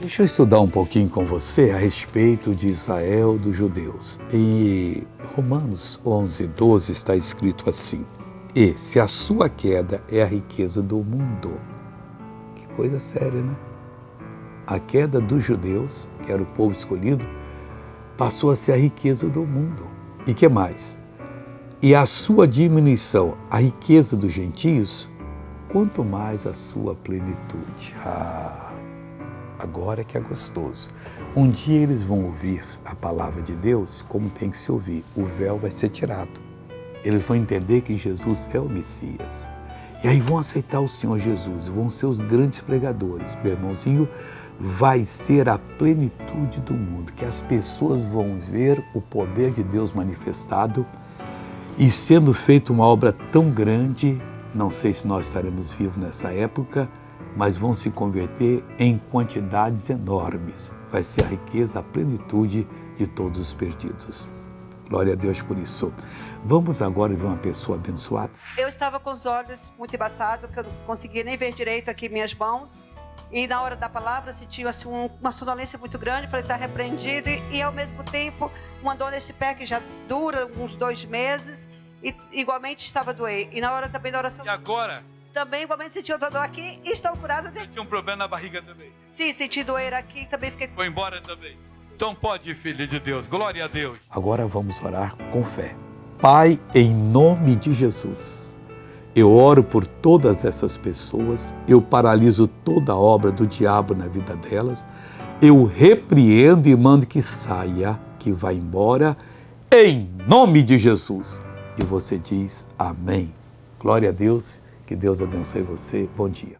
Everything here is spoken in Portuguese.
Deixa eu estudar um pouquinho com você a respeito de Israel, dos judeus. Em Romanos 11:12 está escrito assim: e se a sua queda é a riqueza do mundo. Que coisa séria, né? A queda dos judeus, que era o povo escolhido, passou a ser a riqueza do mundo. E que mais? E a sua diminuição, a riqueza dos gentios, quanto mais a sua plenitude. Agora que é gostoso. Um dia eles vão ouvir a palavra de Deus como tem que se ouvir. O véu vai ser tirado. Eles vão entender que Jesus é o Messias. E aí vão aceitar o Senhor Jesus, vão ser os grandes pregadores. Meu irmãozinho, vai ser a plenitude do mundo, que as pessoas vão ver o poder de Deus manifestado e sendo feita uma obra tão grande, não sei se nós estaremos vivos nessa época, mas vão se converter em quantidades enormes. Vai ser a riqueza, a plenitude de todos os perdidos. Glória a Deus por isso. Vamos agora ver uma pessoa abençoada. Eu estava com os olhos muito embaçados, que eu não conseguia nem ver direito aqui minhas mãos. E na hora da palavra eu senti assim, uma sonolência muito grande. Falei, está repreendido. E ao mesmo tempo, uma dor nesse pé que já dura uns 2 meses. E igualmente estava doendo. E na hora também da oração... E agora? Também igualmente senti outra dor aqui e estou curada. Eu tinha um problema na barriga também. Sim, senti doer aqui e também fiquei... Foi embora também. Então pode, filho de Deus. Glória a Deus. Agora vamos orar com fé. Pai, em nome de Jesus, eu oro por todas essas pessoas, eu paraliso toda a obra do diabo na vida delas, eu repreendo e mando que saia, que vá embora, em nome de Jesus. E você diz amém. Glória a Deus, que Deus abençoe você. Bom dia.